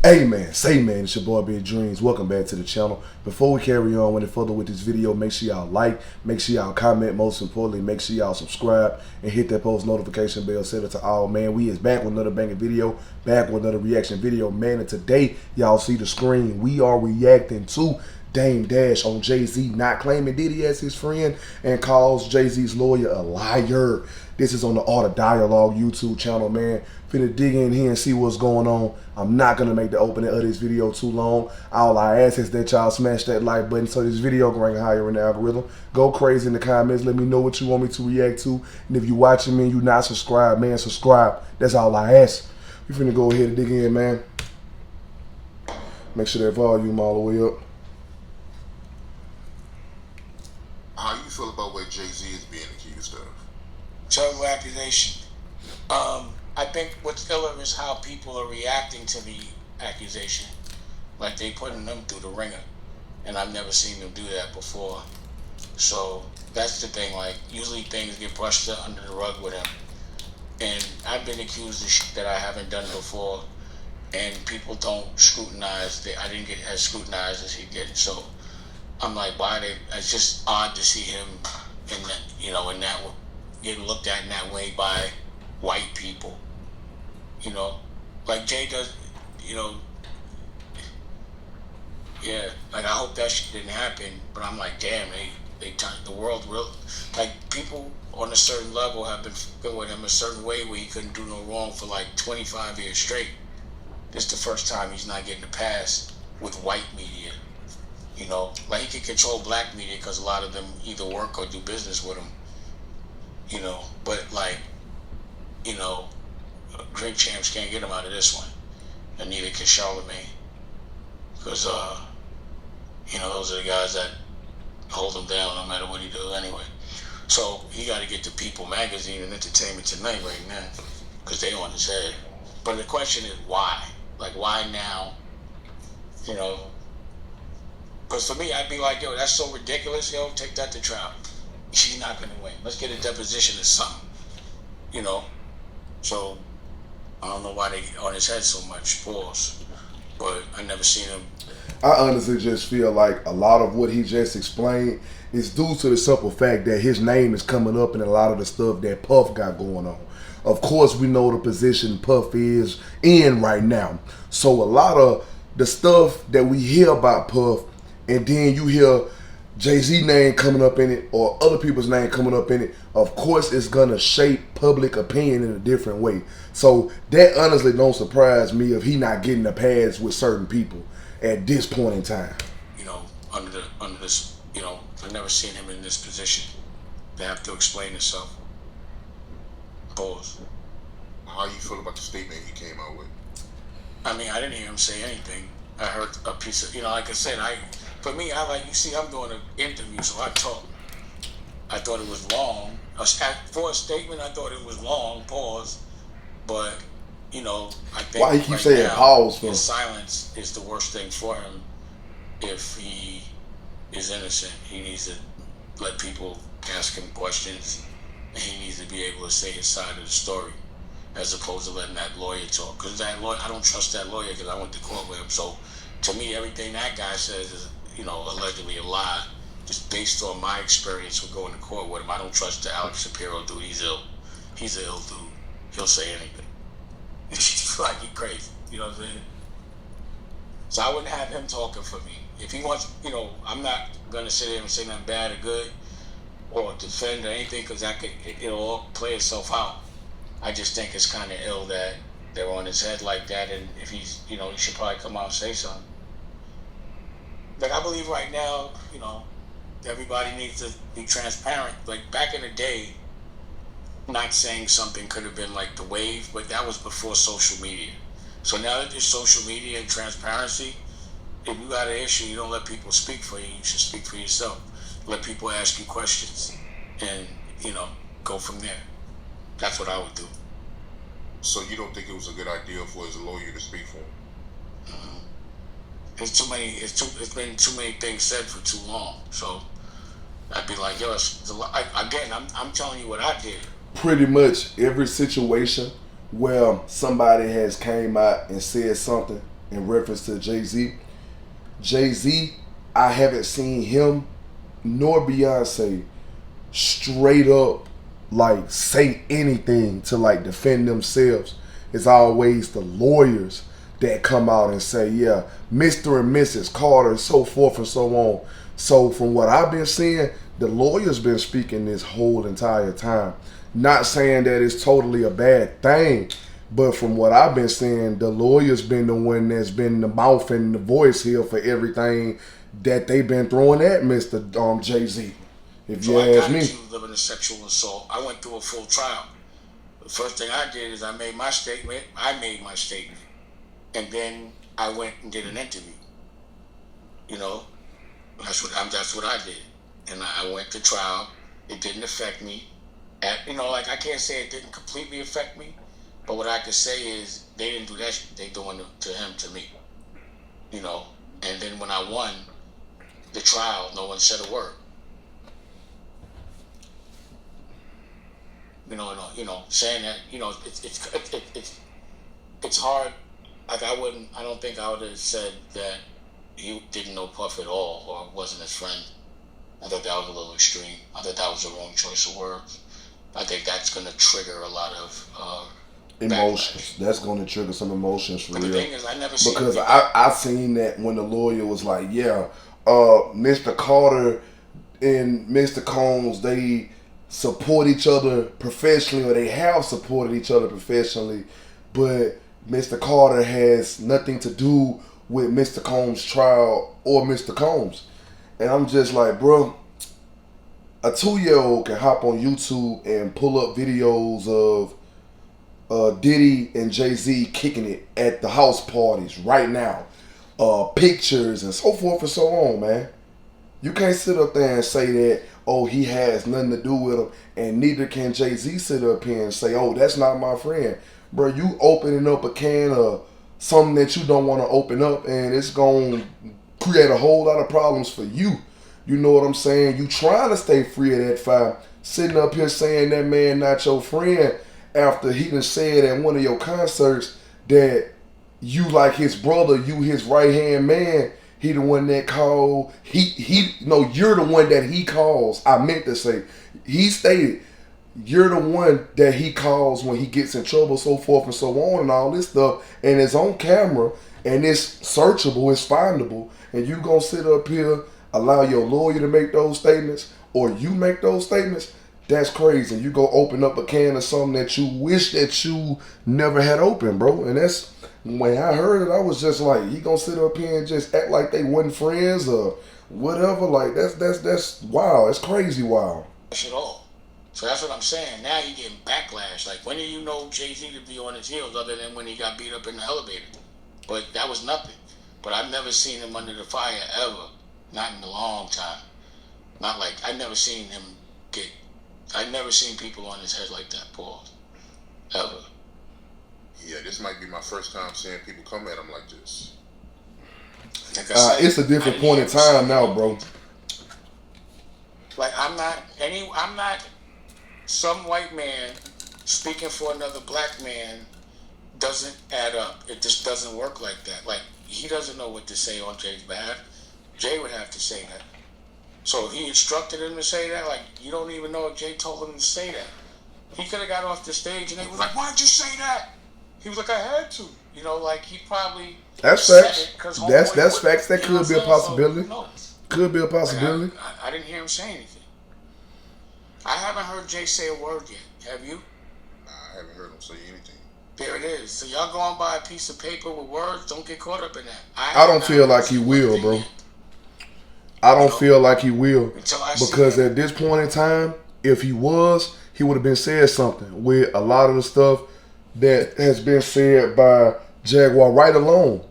Hey man, say man, it's your boy Big Dreams. Welcome back to the channel. Before we carry on any further with this video, make sure y'all like, make sure y'all comment, most importantly, make sure y'all subscribe and hit that post notification bell, set it to all. Man, we is back with another banging video, back with another reaction video, man. And today, y'all see the screen, we are reacting to Dame Dash on Jay-Z not claiming Diddy as his friend and calls Jay-Z's lawyer a liar. This is on the Art of Dialogue YouTube channel, man. Finna dig in here and see what's going on. I'm not gonna make the opening of this video too long. All I ask is that y'all smash that like button so this video can rank higher in the algorithm. Go crazy in the comments. Let me know what you want me to react to. And if you watching me and you not subscribed, man, subscribe. That's all I ask. We finna go ahead and dig in, man. Make sure that volume all the way up. How you feel about what Jay-Z is being accused of? Terrible accusation. I think what's iller is how people are reacting to the accusation. Like they putting them through the ringer. And I've never seen them do that before. So that's the thing, like usually things get brushed under the rug with him. And I've been accused of shit that I haven't done before. And people don't scrutinize. I didn't get as scrutinized as he did. So I'm like, why they? It's just odd to see him in that, in that getting looked at in that way by white people. Like Jay does, yeah. Like I hope that shit didn't happen, but I'm like, damn, they turned the world real. Like people on a certain level have been fucking with him a certain way where he couldn't do no wrong for like 25 years straight. This is the first time he's not getting a pass with white media. Like he can control black media because a lot of them either work or do business with him. But like, Drink Champs can't get him out of this one, and neither can Charlemagne, because those are the guys that hold him down no matter what he does anyway. So he got to get to People Magazine and Entertainment Tonight right now, because they on his head. But the question is why? Like why now? Because for me, I'd be like, yo, that's so ridiculous. Yo, take that to trial. She's not going to win. Let's get a deposition or something. So I don't know why they on his head so much. Pause. But I never seen him. I honestly just feel like a lot of what he just explained is due to the simple fact that his name is coming up in a lot of the stuff that Puff got going on. Of course, we know the position Puff is in right now. So a lot of the stuff that we hear about Puff, and then you hear Jay-Z name coming up in it or other people's name coming up in it, of course it's gonna shape public opinion in a different way. So that honestly don't surprise me if he not getting a pass with certain people at this point in time. Under this, I've never seen him in this position to have to explain himself. Pause. How you feel about the statement he came out with? I mean, I didn't hear him say anything. I heard a piece of, like I said, for me, I'm doing an interview, so I talk. I thought it was long. For a statement, I thought it was long, pause. But, I think why he keep saying pause for? His silence is the worst thing for him if he is innocent. He needs to let people ask him questions, and he needs to be able to say his side of the story, as opposed to letting that lawyer talk. Because that lawyer, I don't trust that lawyer because I went to court with him. So, to me, everything that guy says is, allegedly a lie, just based on my experience with going to court with him. I don't trust the Alex Shapiro dude. He's ill. He's an ill dude. He'll say anything. Like he crazy. You know what I'm saying? So I wouldn't have him talking for me. If he wants, I'm not gonna sit there and say nothing bad or good or defend or anything because it'll all play itself out. I just think it's kind of ill that they're on his head like that, and if he's, he should probably come out and say something. Like I believe right now, everybody needs to be transparent. Like back in the day, not saying something could have been like the wave, but that was before social media. So now that there's social media and transparency, if you got an issue, you don't let people speak for you. You should speak for yourself. Let people ask you questions, and go from there. That's what I would do. So you don't think it was a good idea for his lawyer to speak for him? It's been too many things said for too long. So I'd be like, yo, I'm telling you what I did. Pretty much every situation where somebody has came out and said something in reference to Jay-Z. Jay-Z, I haven't seen him nor Beyonce straight up like say anything to like defend themselves. It's always the lawyers that come out and say, yeah, Mr. and Mrs. Carter, so forth and so on. So from what I've been seeing, the lawyers been speaking this whole entire time. Not saying that it's totally a bad thing, but from what I've been seeing, the lawyers been the one that's been the mouth and the voice here for everything that they've been throwing at Mr. Jay-Z. If you ask me. I got accused of a sexual assault. I went through a full trial. The first thing I did is I made my statement. And then I went and did an interview. You know, that's what I did. And I went to trial. It didn't affect me. I can't say it didn't completely affect me, but what I could say is they didn't do that shit. They doing it to him, to me. You know, and then when I won the trial, no one said a word. Saying that, it's hard. Like I don't think I would have said that he didn't know Puff at all or wasn't his friend. I thought that was a little extreme. I thought that was the wrong choice of words. I think that's going to trigger a lot of emotions. backlash. That's going to trigger some emotions for but real. The thing is, I never seen because I seen that when the lawyer was like, yeah, Mr. Carter and Mr. Combs, they support each other professionally, or they have supported each other professionally, but Mr. Carter has nothing to do with Mr. Combs' trial or Mr. Combs. And I'm just like, bro, a 2-year-old can hop on YouTube and pull up videos of Diddy and Jay-Z kicking it at the house parties right now. Pictures and so forth and so on, man. You can't sit up there and say that, oh, he has nothing to do with him, and neither can Jay-Z sit up here and say, oh, that's not my friend. Bro, you opening up a can of something that you don't want to open up, and it's going to create a whole lot of problems for you. You know what I'm saying? You trying to stay free of that fire, sitting up here saying that man not your friend after he done said at one of your concerts that you like his brother, you his right-hand man. He the one that called, you're the one that he calls. I meant to say, he stated, you're the one that he calls when he gets in trouble, so forth and so on, and all this stuff, and it's on camera, and it's searchable, it's findable, and you gonna sit up here, allow your lawyer to make those statements, or you make those statements? That's crazy. And you go open up a can of something that you wish that you never had open, bro. And that's, when I heard it, I was just like, he gonna sit up here and just act like they wasn't friends or whatever. Like, that's wild. That's crazy wild. At all. So that's what I'm saying. Now you're getting backlash. Like, when did you know Jay-Z to be on his heels other than when he got beat up in the elevator? But that was nothing. But I've never seen him under the fire ever. Not in a long time. Not like, I've never seen people on his head like that, Paul. Ever. Yeah, this might be my first time seeing people come at him like this. Like I said, it's a different point in time now, bro. Like, I'm not some white man speaking for another black man doesn't add up. It just doesn't work like that. Like, he doesn't know what to say on Jay's behalf. Jay would have to say that. So if he instructed him to say that, like, you don't even know if Jay told him to say that. He could have got off the stage and they was like, why'd you say that? He was like, I had to. You know, like, he probably That's facts. That's facts. That could be a possibility. Could be a possibility. Like, I didn't hear him say anything. I haven't heard Jay say a word yet. Have you? Nah, I haven't heard him say anything. There it is. So y'all going by a piece of paper with words. Don't get caught up in that. I don't feel like he will, bro. I don't feel like he will. Because at this point in time, if he was, he would have been said something with a lot of the stuff that has been said by Jaguar right along.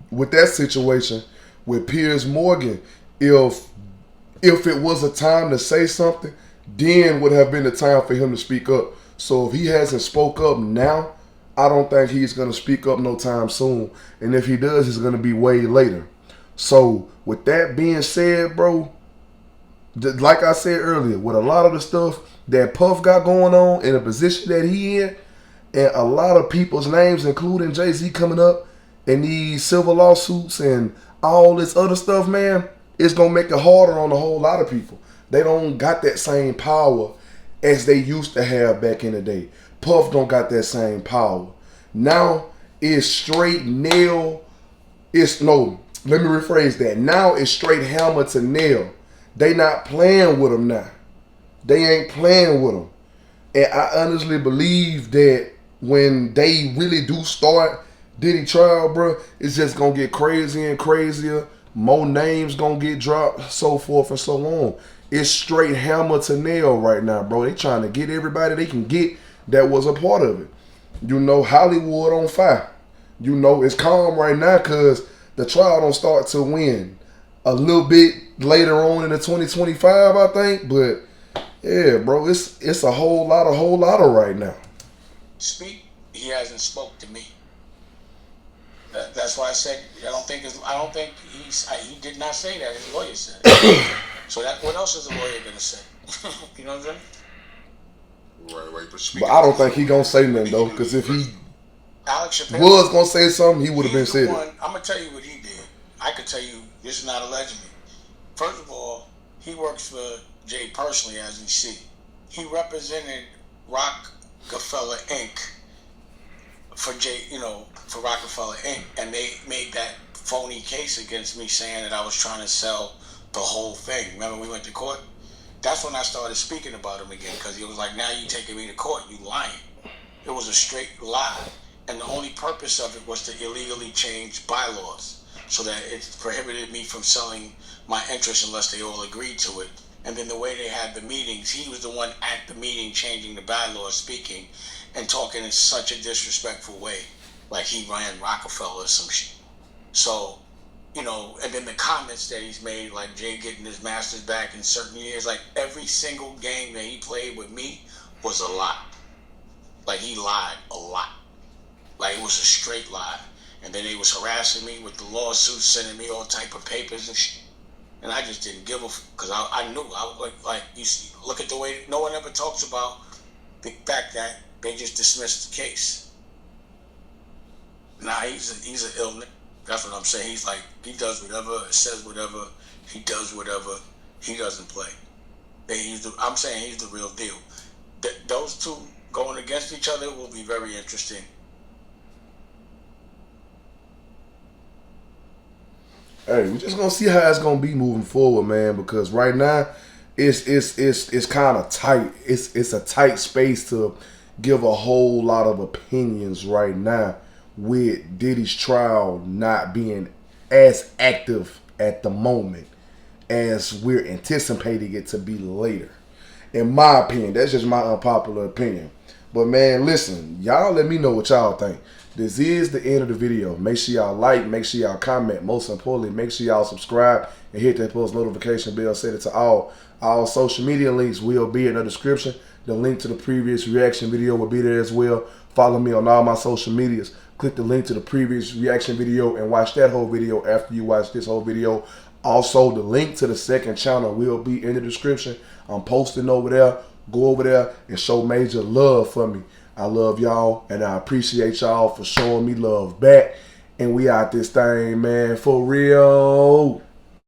With that situation with Piers Morgan, if it was a time to say something, then would have been the time for him to speak up. So if he hasn't spoke up now, I don't think he's going to speak up no time soon. And if he does, it's going to be way later. So with that being said, bro, like I said earlier, with a lot of the stuff that Puff got going on in the position that he in, and a lot of people's names, including Jay-Z, coming up, and these civil lawsuits and all this other stuff, man, it's gonna make it harder on a whole lot of people. They don't got that same power as they used to have back in the day. Puff don't got that same power. Now it's straight nail. It's no. Let me rephrase that. Now it's straight hammer to nail. They not playing with them now. They ain't playing with them. And I honestly believe that when they really do start Diddy trial, bro, it's just gonna get crazier and crazier. More names gonna get dropped, so forth and so on. It's straight hammer to nail right now, bro. They trying to get everybody they can get that was a part of it. You know, Hollywood on fire. You know, it's calm right now because the trial don't start to win a little bit later on in the 2025, I think. But yeah, bro, it's a whole lot of right now. He hasn't spoke to me. That's why I said I don't think he did not say that. His lawyer said it. So what else is the lawyer gonna say? You know what I'm saying? Right. But I don't think he gonna say nothing though, because if he Alex Chappelle was gonna say something, he would have been said it. I'm gonna tell you what he did. I could tell you this is not allegedly. First of all, he works for Jay personally, as you see. He represented Rockefeller Inc. for for Rockefeller Inc. And they made that phony case against me saying that I was trying to sell the whole thing. Remember we went to court? That's when I started speaking about him again, because he was like, now you taking me to court, you lying. It was a straight lie. And the only purpose of it was to illegally change bylaws so that it prohibited me from selling my interest unless they all agreed to it. And then the way they had the meetings, he was the one at the meeting changing the bylaws, speaking and talking in such a disrespectful way, like he ran Rockefeller or some shit. So, and then the comments that he's made, like Jay getting his masters back in certain years, like every single game that he played with me was a lie. Like he lied a lot. Like it was a straight lie. And then they was harassing me with the lawsuits, sending me all type of papers and shit. And I just didn't give a because I knew. I was like you see, look at the way no one ever talks about the fact that they just dismissed the case. Nah, he's an ill nigga. That's what I'm saying. He's like, he does whatever, says whatever, he does whatever, he doesn't play. I'm saying he's the real deal. Those two going against each other will be very interesting. Hey, we're just gonna see how it's gonna be moving forward, man. Because right now, it's kind of tight. It's a tight space to give a whole lot of opinions right now, with Diddy's trial not being as active at the moment as we're anticipating it to be later. In my opinion, that's just my unpopular opinion. But man, listen, y'all let me know what y'all think. This is the end of the video. Make sure y'all like, make sure y'all comment. Most importantly, make sure y'all subscribe and hit that post notification bell. Set it to all. All social media links will be in the description. The link to the previous reaction video will be there as well. Follow me on all my social medias. Click the link to the previous reaction video and watch that whole video after you watch this whole video. Also, the link to the second channel will be in the description. I'm posting over there. Go over there and show major love for me. I love y'all, and I appreciate y'all for showing me love back. And we out this thing, man, for real.